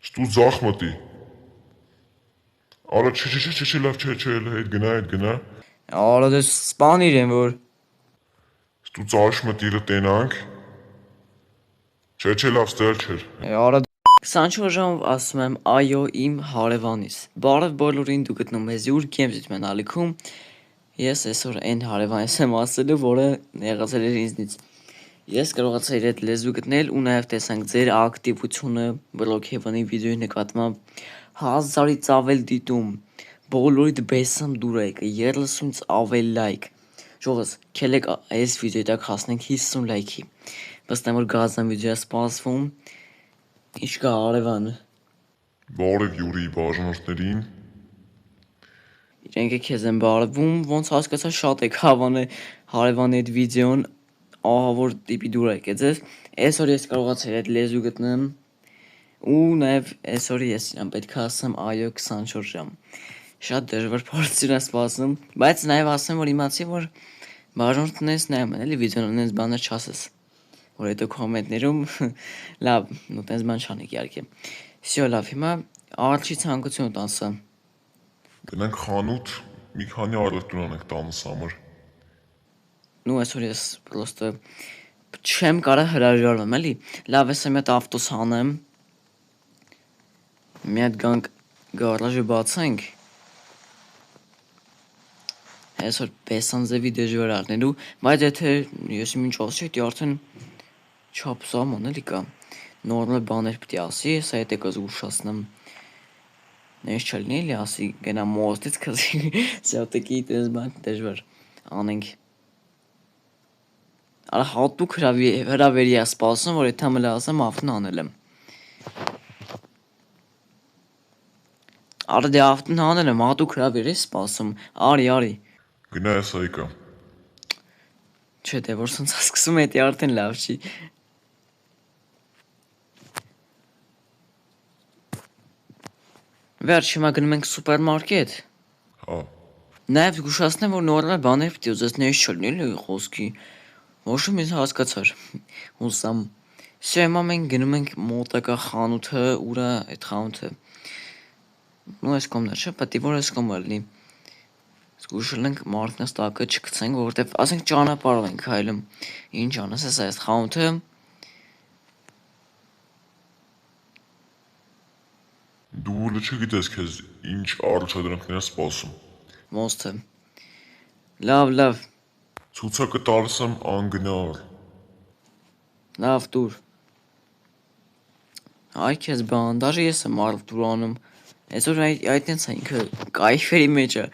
Ստու ձախ մտի։ Արա չէ, լավ չէ, հետ գնա։ Արա դες սպանիր եմ որ։ Ստու ծաշ մտիրը տենանք։ Չէ, լավ ստեր չէր։ Արա 24 ժամով ասում եմ այո իմ հարևանից։ Բարև բոլորին, դու գտնում ես յուր գեմզիթմեն ալիքում։ Ես այսօր այն հարևանից եմ ասելու, որը եղածել էր ինձնից։ Ես կարողացա իր հետ լեզու գտնել ու նաև տեսանք ձեր ակտիվությունը Brookhaven-ի վիդեոյի նկատմամբ 1000-ից ավել դիտում։ Բոլորիդ բեսամ դուր եկը 30-ից ավել լայք։ Ժողովուրդ, քելեք այս վիդեոյի տակ հասնենք 50 լայքի։ Վստահ եմ որ գազան վիդեոյա սպասվում։ Ինչ կա հարևան։ Բարև Յուրի բաժանորդներին։ Իրենք է քեզ են բարևում, ոնց հասկացա շատ եք հարևանի այդ վիդեոն ահավոր տիպի դուր եկե ձեզ։ Այսօր ես կարողացա այդ լեզու գտնեմ ու նաև այսօր ես իրան պետք է ասեմ այո 24 ժամ։ Շատ դժվար փորձին եմ սպասում, բայց նաև ասեմ որ իմացի որ բաժանորդներս նայում են էլի վիդեոն ունես բաներ չասես։ Որ հետո կոմենտներում լավ, ու տես բան չանեք իհարկե։ Всё լավ, հիմա առաջի ցանկություն տանսա։ Գնանք խանութ, մի քանի առևտուր անենք տանս համար։ Ну այսօր ես պրոստը չեմ կարա հրաժարվեմ, էլի։ Լավ, ես մի հատ ավտոս հանեմ։ Մի հատ գանք գարաժը բացենք։ Այսօր Բեսանձևի դժվար առնելու, բայց եթե ես ինչ ասի, դի արդեն չափ սաման էլի կա։ Նորմալ բաներ պետք է ասի, սա հետ եկած ուշացնեմ։ Նես չլինի էլի ասի գնա մոստից քզի սյատեկի դες բան դժվար անենք։ Արա հատուկ հրավերի է սպասում, որ եթե մլա ասեմ ավտն անել եմ։ Արա դե ավտն անել եմ, հատուկ հրավերի սպասում, արի։ Գնա ես այկա։ Չէ դե որ սենց սկսում է դի արդեն լավ չի։ Վերջ հիմա գնում ենք սուպերմարկետ։ Հա։ Նաև զգուշացնեմ որ նորմալ բաներ պետք է ուզեցնես չլինի էլի խոսքի։ Ոչ մի հասկացար։ Հուսամ։ Всё հիմա մենք գնում ենք մոտակա խանութը, ուրա այդ խանութը։ Ну այս կողմն չէ, պետք է որ այս կողմը լինի։ Զգուշել ենք մարտնստակը չգցենք, որովհետև ասենք ճանապարհով ենք հայլում։ Ինչ անես այս խանութը։ Դու չգիտես քեզ ինչ առաջադրանքներ սպասում։ Մոստը։ Լավ։ Ցուցակը տալիս եմ անգնար։ Լավ դուր։ Այ քեզ բան, դաժե ես եմ արդյունք անում։ Այսօր այդ այնց է ինքը կայֆերի մեջ է։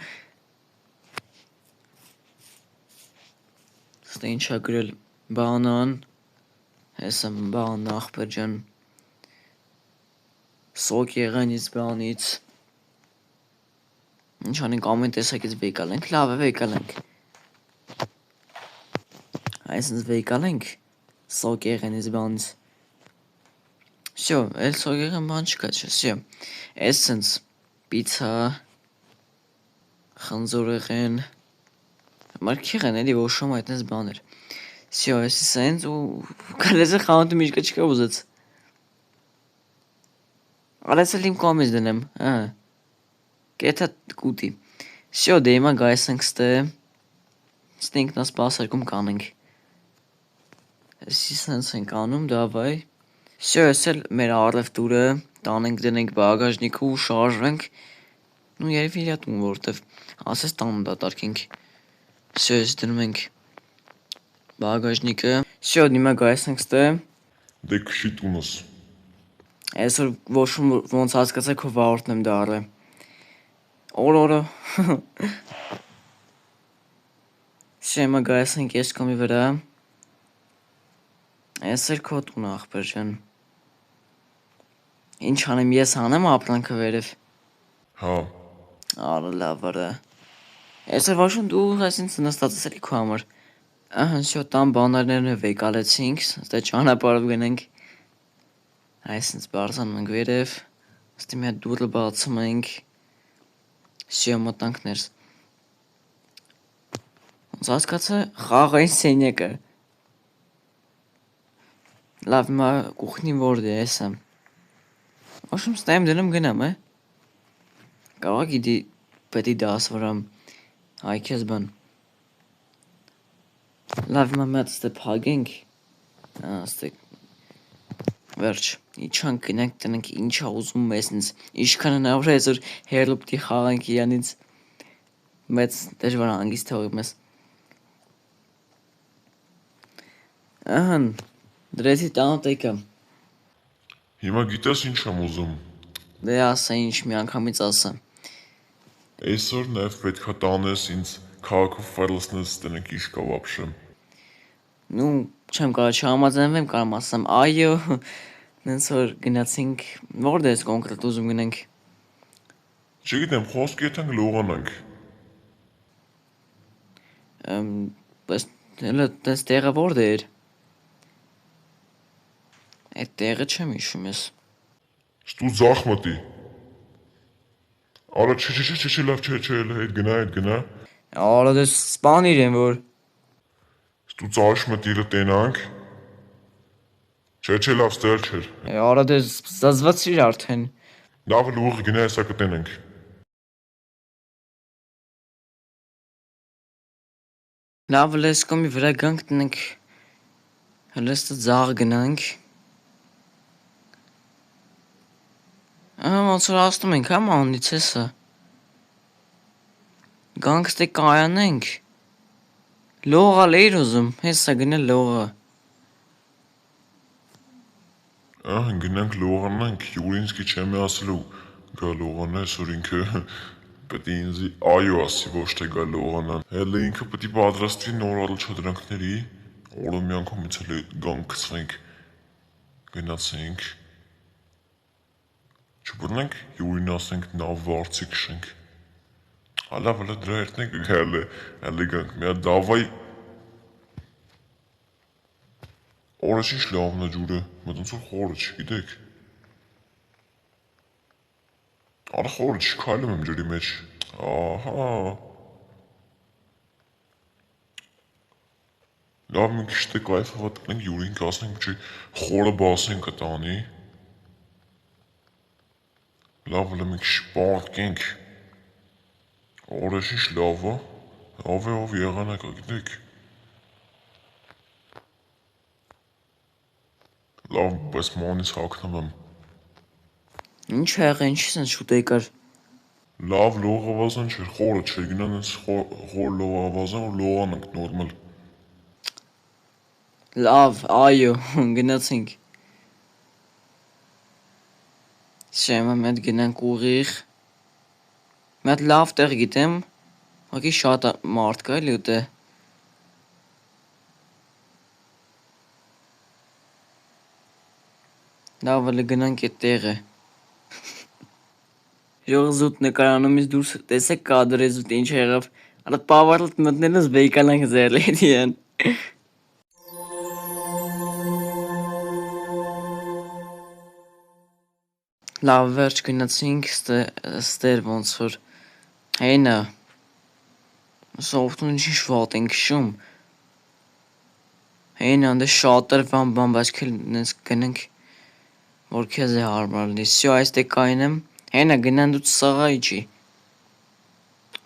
Ստե ինչա գրել բանան։ Հեսամ բան ախպեր ջան։ Սոկ եղանից բանից։ Ինչ անենք ամեն տեսակից վեկալենք, լավ է վեկալենք։ Այսինքն վեկալենք սոկ եղանից բանից։ Всё, էլ սոկ եղան բան չկա, չէ, всё։ Էսենց պիցա խնձորեղեն մարկեղեն էլի ոչ ոմ այդպես բաներ։ Всё, էսի սենց ու կալեզը խանութը միշկա չկա ուզեց։ Արեցել իմ կողմից դնեմ, Կեթա կուտի։ Всё, դե հիմա գայս ենք ստե։ Ստենք նա սպասարկում կանենք։ Էսի սենց ենք անում, դավայ։ Всё, ես էլ մեր առևտուրը տանենք դնենք բագաժնիկը ու շարժվենք։ Ну երևի իրատում որտեվ ասես տան դատարկենք։ Всё, ես դնում ենք բագաժնիկը։ Всё, հիմա գայս ենք ստե։ Դե քշի տունս։ Այսօր ոչ ոնց հասկացա քո վարորդն եմ դառը։ Օրը։ Всё, հիմա գայս ենք ես կոմի վրա։ Այս էլ քո տուն ախպեր ջան։ Ինչ անեմ ես անեմ ապրանքը վերև։ Հա։ Արա լավ արա։ Այսօր ոչն դու այսինքն նստած ես էլի քո համար։ Ահա всё տան բանալներն վեկալեցինք, ստե ճանապարհով գնենք։ Այսինքն բարձանում ենք վերև, ստի մի հատ դուռը բացում ենք։ Всё մտանք ներս։ Ոնց հասկացա խաղային սենյակը։ Լավ, հիմա կուխնին որդ է, էսա։ Ոչմ ստեմ դնում գնամ, է։ Կարող գիտի պետք է դաս վրամ այ քեզ բան։ Լավ մամա ստե փագենք։ Ստե վերջ։ Իչան գնանք տնենք ինչա ուզում ես ինձ։ Ինչքան հնարավոր է այսօր հերլուպտի խաղանք իրանից մեծ դժվար հանգիստ թողի մեզ։ Ահան, դրեցի տանոտ եկա։ Հիմա գիտես ինչ եմ ուզում։ Դե ասա ինչ մի անգամից ասա։ Այսօր նաև պետքա տանես ինձ քաղաքով ֆայլսնես տնենք ինչ կա вообще։ Ну, չեմ կարող չհամաձայնվեմ, կարող ասեմ այո, նենց որ գնացինք, որտե՞ս կոնկրետ ուզում գնանք։ Չգիտեմ, խոսքի եթենք լողանանք։ Բայց հələ դες տեղը որտե էր։ Այդ տեղը չեմ հիշում ես։ Ստու զախմտի։ Արա չէ, լավ չէ, հետ գնա։ Արա դες սպանիր եմ որ։ Ստու ծաշմտիրը տենանք։ Չէ, լավ ստեր չէր։ Արա դες զզվացիր արդեն։ Լավ լուղ գնա հեսա կտենենք։ Լավ լես կոմի վրա գանք տնենք։ Հլստը ձաղ գնանք։ Ոնց որ ասում ենք, հա մանից հեսա։ Գանք ստե կայանենք։ Լողալ էիր ուզում, հեսա գնել լողա։ Ահա գնանք լողանանք, Յուրինսկի չեմ ասելու գա լողանա, այսօր ինքը պետք է ինձ այո ասի, ոչ թե գա լողանան։ Հələ ինքը պետք է պատրաստվի նոր առաջադրանքների, օրը մի անգամից հələ գանք գցվենք, գնացենք։ Չբռնենք Յուրին ասենք նավ վարձի քշենք։ Հələ դրա երթն ենք հələ գանք, մի հատ դավայ օրը ինչ լավն է ջուրը, մտոնց որ խորը չգիտեք։ Արա խորը չքայլում եմ ջրի մեջ, ահա։ Լավ մի քիչ թե կայֆով տնենք Յուրին կասենք չի խորը բասենք կտանի։ Լավ մի քիչ պարտկենք։ Օրը ինչ լավ է, ով եղանակ գիտեք։ Լավ, բայց մանից հագնում եմ։ Ինչ եղա, ինչի սենց շուտ եկար։ Լավ լողավազան չէր, խորը չէր, գնան ես խոր լողավազան, որ լողանանք նորմալ։ Լավ, այո, գնացինք։ Շեմա մետ գնանք ուղիղ։ Մետ լավ տեղ գիտեմ, հակի շատ մարդ կա էլի ուտե։ Լավ էլի գնանք այդ տեղը։ Ժող զուտ նկարանումից դուրս տեսեք կադրը զուտ ինչ եղավ։ Արա պավարլտ մտնելուց բեյկանանք ձերլեդի են։ Լավ վերջ գնացինք ստեր ոնց որ հենա սովտուն ինչ վատ ենք շում հենա անդե շատեր բան բայց քել նենց գնանք որ քեզ է հարմար լինի սյո այստե կայնեմ հենա գնան դու սաղա իջի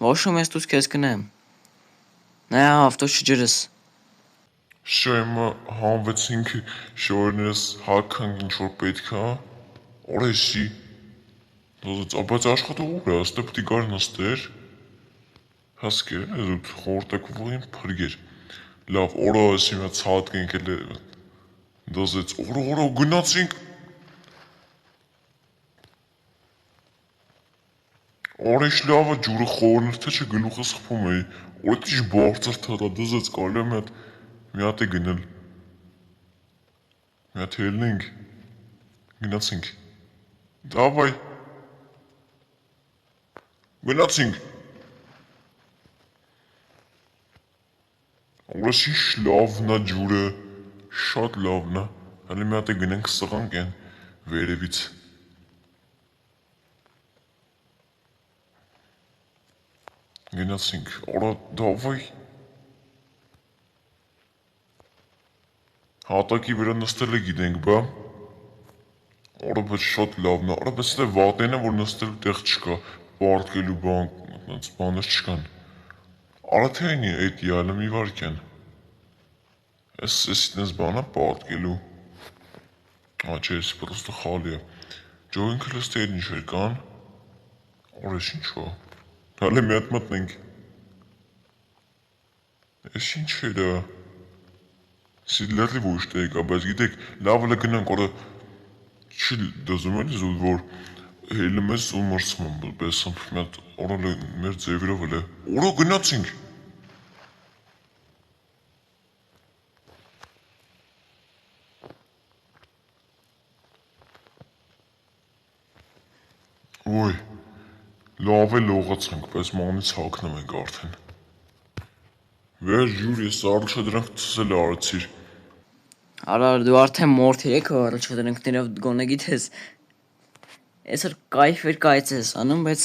ոշում ես դուս քեզ կնեմ նայ ավտո չջրս Շո հիմա հանվեցինք շորներս հականք ինչ որ պետք է օրեսի բայց աշխատող ուր է աստե պետք է գար նստեր հասկեր էդ խորտակվին փրգեր լավ օրա ասի մի ցած կենքել դոզեց օրա գնացինք Օրիշ լավը ջուրը խորն թե չգլուխը սխվում էի օրդ ինչ բարձր թռա դզեց կարելի է մի հատ է գնել մի հատ ելնենք գնացինք դավայ գնացինք օրս ինչ լավն է ջուրը շատ լավն է հələ մի հատ է գնենք սղանք են վերևից Գնացինք, օրա դավայ հատակի վրա նստել է գիտենք, բա Արա բայց շատ լավն է, արա բայց դե վատենը որ նստելու տեղ չկա, պարտկելու բան, այնց բաներ չկան։ Արա թե այնի այդ յալը մի վարքյան։ Էս ինձ բանա պարտկելու։ Ա չէ, էս պրոստը խալի է։ Ջոյին քլստերն ինչ կան։ Օրես ինչ է։ Հələ մի հատ մտնենք։ Էս ինչ է դա։ Սիդլերի ոչ տեղ կա, բայց գիտեք, լավը գնանք օրը չի դզում էլի զուտ որ հելը մեզ ու մրցում եմ բեսամ մի հատ օրը մեր ձևերով էլ է։ Օրը գնացինք։ Ոյ, լավ է լողացանք, բայց մանից հակնում ենք արդեն։ Վեր յուր ես առաջը դրանք ծսել արեցիր։ Արա դու արդեն մորթիր եք առաջադրանքներով գոնե գիտես։ Այսօր կայֆ էր կայծես անում, բայց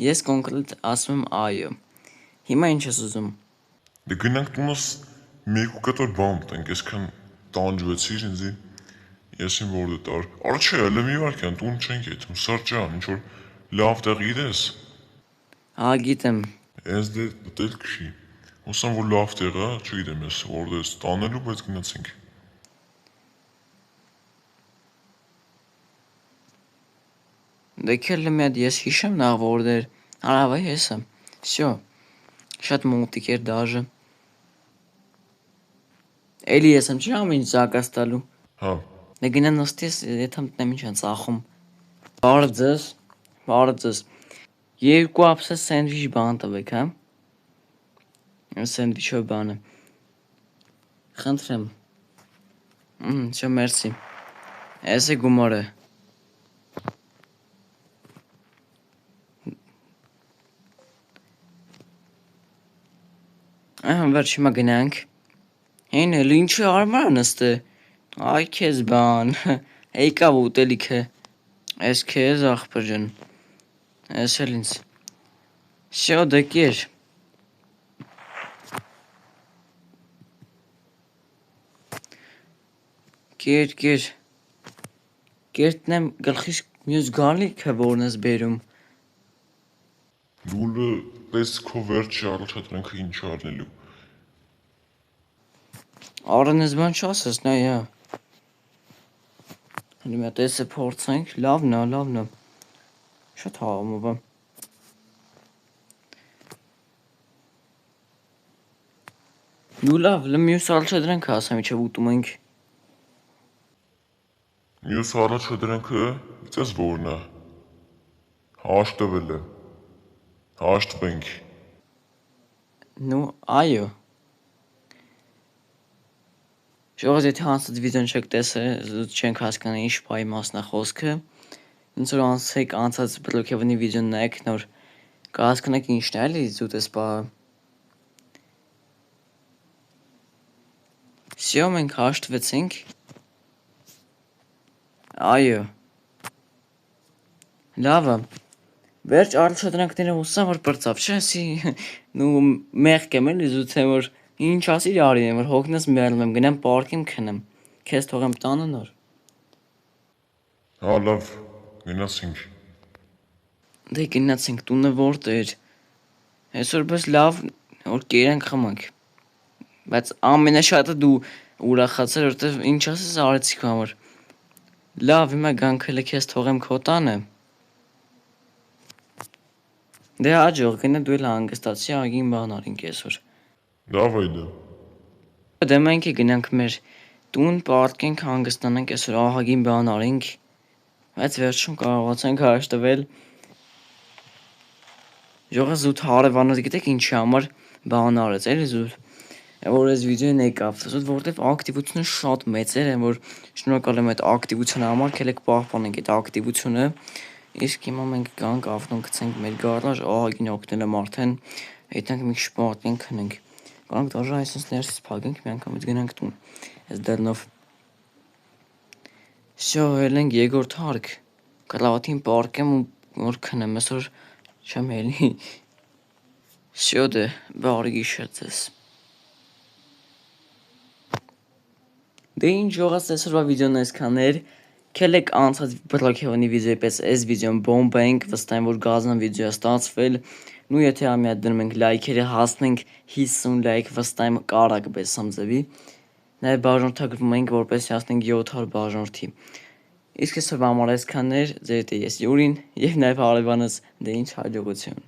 ես կոնկրետ ասում եմ այո։ Հիմա ինչ ես ուզում։ Դե գնանք տունս մեկ ու կտոր բան մտենք, այսքան տանջվեցիր ինձի։ Ես իմ որ դե տար։ Արա չէ, հələ մի վարքյան տուն չենք եթում, սարճան, ինչ որ լավ տեղ գիտես։ Հա գիտեմ։ Ես դե դել քշի։ Ոսամ որ լավ տեղ է, չգիտեմ ես որտե ստանելու, բայց գնացինք։ Դե քելը մի հատ ես հիշեմ նա որտեր հարավայ հեսը։ Всё։ Շատ մոտիկ էր դաժե։ Էլի ես եմ չի ամեն ինչ զակաս տալու։ Հա։ Դե գնա նստես, եթե մտնեմ ինչ են ծախում։ Բարձես։ Երկու ապսես սենդվիչ բան տվեք, հա։ Սենդվիչով բանը։ Խնդրեմ։ Всё, մերսի։ Էս է գումարը։ Ահա վերջ հիմա գնանք։ Հեն էլ ինչի արմար նստե։ Այ քեզ բան։ Եկավ ուտելիքը։ Էս քեզ ախպեր ջան։ Էս էլ ինձ։ Всё, դե կեր։ Կեր։ Կերտնեմ գլխիս մյուս գալիքը որն ես բերում։ Լուլը տեսքո վերջի առաջադրանքը ինչ արնելու։ Առնես բան չասես, նա է։ Հələ մի հատ էս է փորձենք, լավն է։ Շատ հավամով է։ Լավ, մյուս առաջադրանքը ասեմ ինչև ուտում ենք։ Մյուս առաջադրանքը գիտես որն է։ Հաշտվել է։ Հաշտվենք։ Ну, այո։ Ժողովուրդ եթե անցած վիդեոն չեք տեսել, չենք հասկանում ինչ բայի մասն է խոսքը։ Ինձ որ անցեք անցած բլոկևնի վիդեոն նայեք, նոր կհասկանաք ինչն է, էլի զուտ էս բա։ Всё, մենք հաշտվեցինք։ Այո։ Լավը։ Վերջ առաջադրանքները ուսա որ բրծավ, չէ՞, ասի, նու մեղք եմ էլի զուտ եմ որ ինչ ասիր արին, որ հոգնես մեռնում եմ, գնամ պարկեմ քնեմ։ Քեզ թողեմ տանը նոր։ Հա լավ, գնացինք։ Դե գնացինք տունը որտեր։ Այսօր բես լավ որ կերանք խմանք։ Բայց ամենաշատը դու ուրախացար, որտեվ ինչ ասես արեցի քո համար։ Լավ, հիմա գանք հələ քեզ թողեմ քո տանը։ Դե հաջող գնա դու էլ հանգստացի, ագին բան արինք այսօր։ Լավ այդը։ Դե մենք գնանք մեր տուն, պարտկենք հանգստանանք այսօր ահագին բան արինք, բայց վերջում կարողացանք հաշտվել։ Ժողը զուտ հարևանոց գիտեք ինչի համար բան արեց, էլի զուտ։ Որ այս վիդեոն եկավ, զուտ որտեվ ակտիվությունը շատ մեծ էր, որ շնորհակալ եմ այդ ակտիվության համար, քելեք պահպանենք այդ ակտիվությունը։ Իսկ հիմա մենք գանք ավտոն գցենք մեր գարաժ, ահագին օգնել եմ արդեն, հետանք մի քիչ պարտենք քնենք։ Կանք դաժե այսպես ներսից փակենք, մի անգամից գնանք տուն։ Այս դեռնով։ Всё, ելենք երկրորդ հարկ։ Կրավատին պարկեմ ու որ քնեմ, այսօր չեմ ելի։ Всё դե, բարի գիշեր ձեզ։ Դե ինչ ողաց այսօրվա վիդեոն այսքան էր։ Քելեք անցած բլոկեոնի վիդեոյի պես այս վիդեոն բոմբ ենք, վստահ եմ որ գազան վիդեոյա ստացվել։ Նու եթե ամիա դնում ենք լայքերը հասնենք 50 լայք, վստահ եմ կարա կպես համձևի։ Նաև բաժանորդագրվում ենք որպես հասնենք 700 բաժանորդի։ Իսկ այսօր համար այսքանն էր, ձեր դե ես Յուրին եւ նաև հարևանս դե ինչ հաջողություն։